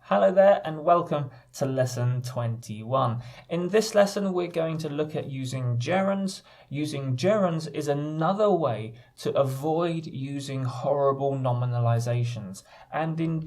Hello there and welcome to lesson 21. In this lesson we're going to look at using gerunds. Using gerunds is another way to avoid using horrible nominalizations. And in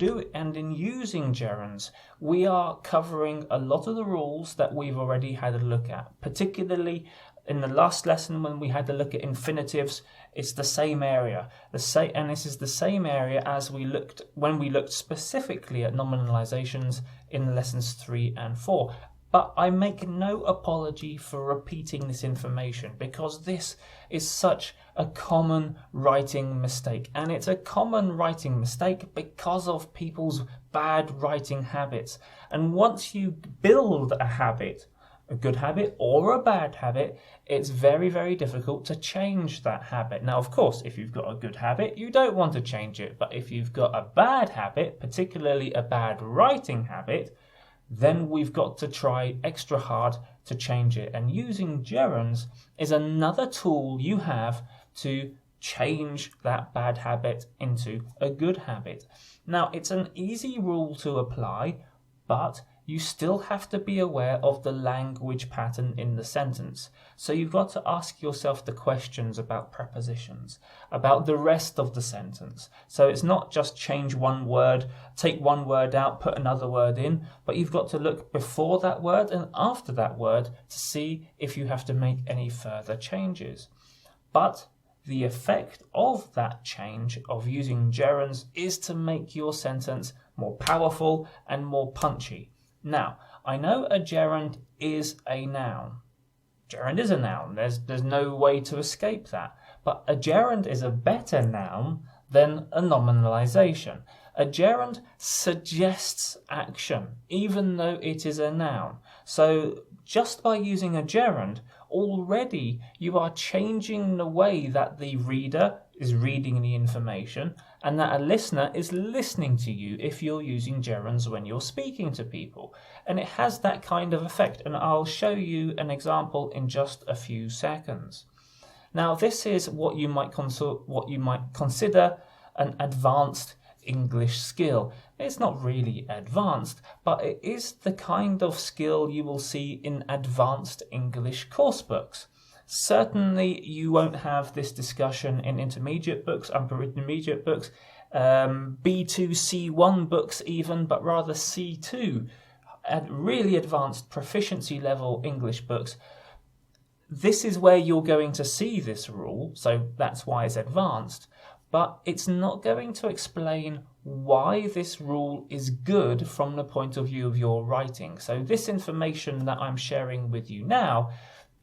using gerunds, we are covering a lot of the rules that we've already had a look at, particularly in the last lesson when we had to look at infinitives. It's the same area, and this is the same area as when we looked specifically at nominalizations in lessons 3 and 4. But I make no apology for repeating this information because this is such a common writing mistake, and it's a common writing mistake because of people's bad writing habits. And once you build a habit, a good habit or a bad habit, it's very, very difficult to change that habit. Now, of course, if you've got a good habit, you don't want to change it. But if you've got a bad habit, particularly a bad writing habit, then we've got to try extra hard to change it. And using gerunds is another tool you have to change that bad habit into a good habit. Now, it's an easy rule to apply, but you still have to be aware of the language pattern in the sentence. So you've got to ask yourself the questions about prepositions, about the rest of the sentence. So it's not just change one word, take one word out, put another word in, but you've got to look before that word and after that word to see if you have to make any further changes. But the effect of that change of using gerunds is to make your sentence more powerful and more punchy. Now, I know a gerund is a noun. Gerund is a noun. There's no way to escape that. But a gerund is a better noun than a nominalization. A gerund suggests action, even though it is a noun. So just by using a gerund, already you are changing the way that the reader is reading the information and that a listener is listening to you if you're using gerunds when you're speaking to people. And it has that kind of effect, and I'll show you an example in just a few seconds. Now, this is what you might consider an advanced English skill. It's not really advanced, but it is the kind of skill you will see in advanced English course books. Certainly you won't have this discussion in intermediate books, upper intermediate books, B2, C1 books even, but rather C2, at really advanced proficiency level English books. This is where you're going to see this rule, so that's why it's advanced, but it's not going to explain why this rule is good from the point of view of your writing. So this information that I'm sharing with you now,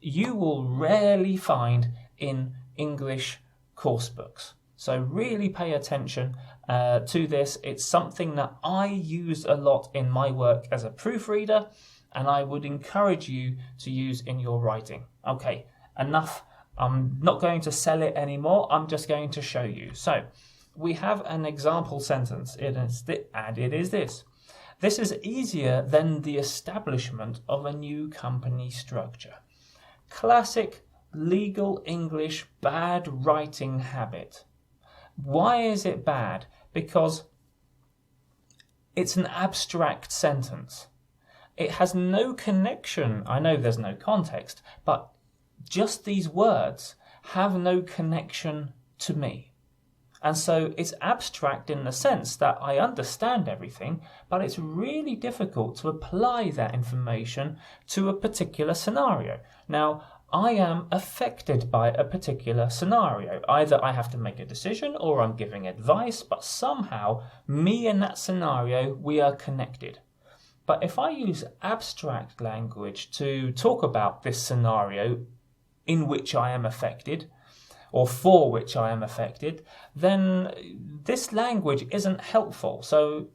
you will rarely find in English course books. So really pay attention to this. It's something that I use a lot in my work as a proofreader, and I would encourage you to use in your writing. Okay, enough. I'm not going to sell it anymore. I'm just going to show you. So we have an example sentence, and it is this. This is easier than the establishment of a new company structure. Classic legal English bad writing habit. Why is it bad? Because it's an abstract sentence. It has no connection. I know there's no context, but just these words have no connection to me. And so it's abstract in the sense that I understand everything, but it's really difficult to apply that information to a particular scenario. Now, I am affected by a particular scenario. Either I have to make a decision or I'm giving advice, but somehow me and that scenario, we are connected. But if I use abstract language to talk about this scenario in which I am affected, or for which I am affected, then this language isn't helpful. So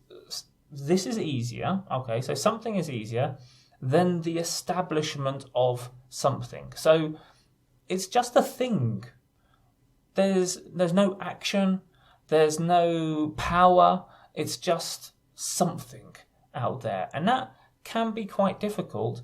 this is easier, okay, so something is easier than the establishment of something. So it's just a thing. There's no action, there's no power, it's just something out there. And that can be quite difficult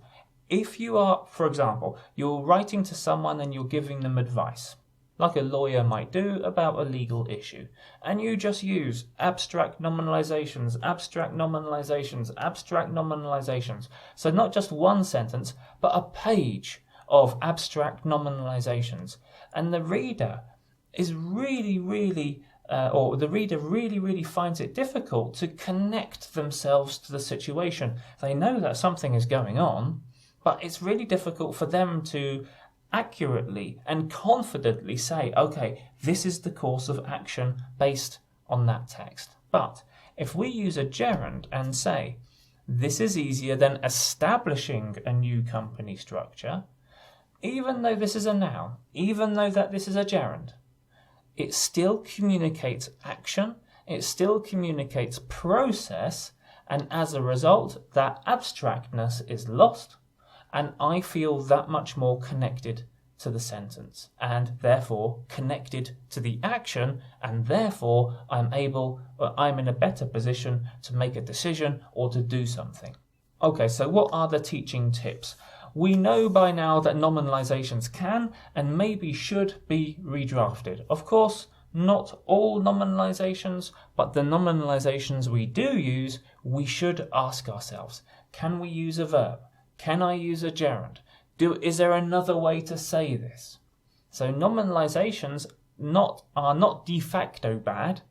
if you are, for example, you're writing to someone and you're giving them advice. like a lawyer might do about a legal issue. And you just use abstract nominalizations, abstract nominalizations, abstract nominalizations. So not just one sentence, but a page of abstract nominalizations. And the reader is really finds it difficult to connect themselves to the situation. They know that something is going on, but it's really difficult for them to accurately and confidently say, okay, this is the course of action based on that text. But if we use a gerund and say, this is easier than establishing a new company structure, even though this is a noun, even though that this is a gerund, it still communicates action, it still communicates process, and as a result, that abstractness is lost, and I feel that much more connected to the sentence, and therefore connected to the action, and therefore I'm in a better position to make a decision or to do something. Okay, so what are the teaching tips? We know by now that nominalizations can and maybe should be redrafted. Of course, not all nominalizations, but the nominalizations we do use, we should ask ourselves, can we use a verb? Can I use a gerund? Is there another way to say this? So nominalizations are not de facto bad,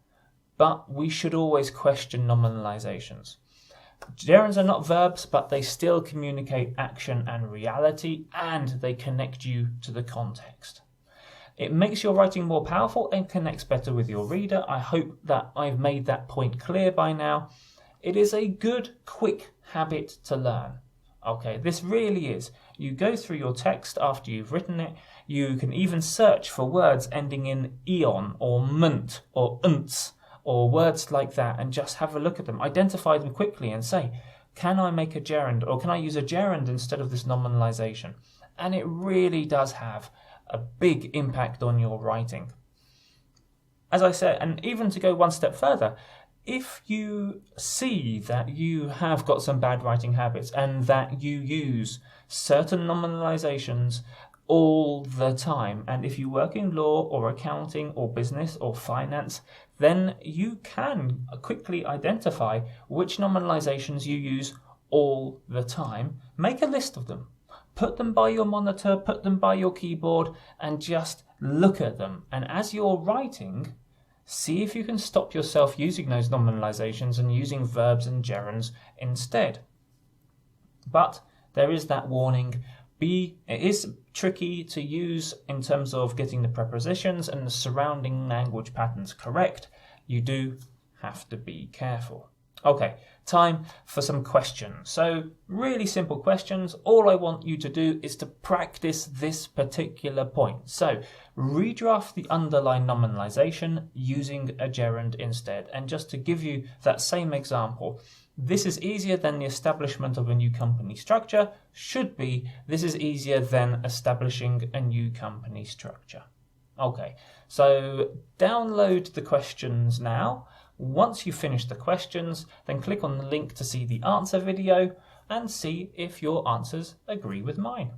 but we should always question nominalizations. Gerunds are not verbs, but they still communicate action and reality, and they connect you to the context. It makes your writing more powerful and connects better with your reader. I hope that I've made that point clear by now. It is a good, quick habit to learn. Okay, this really is. You go through your text after you've written it. You can even search for words ending in eon or munt or unts or words like that and just have a look at them. Identify them quickly and say, can I make a gerund, or can I use a gerund instead of this nominalization? And it really does have a big impact on your writing. As I said, and even to go one step further, if you see that you have got some bad writing habits and that you use certain nominalizations all the time, and if you work in law or accounting or business or finance, then you can quickly identify which nominalizations you use all the time. Make a list of them. Put them by your monitor, put them by your keyboard, and just look at them. And as you're writing, see if you can stop yourself using those nominalizations and using verbs and gerunds instead. But there is that warning. It is tricky to use in terms of getting the prepositions and the surrounding language patterns correct. You do have to be careful. Okay, time for some questions. So really simple questions. All I want you to do is to practice this particular point. So redraft the underlined nominalization using a gerund instead. And just to give you that same example, this is easier than the establishment of a new company structure. Should be, this is easier than establishing a new company structure. Okay, so download the questions now. Once you finish the questions, then click on the link to see the answer video and see if your answers agree with mine.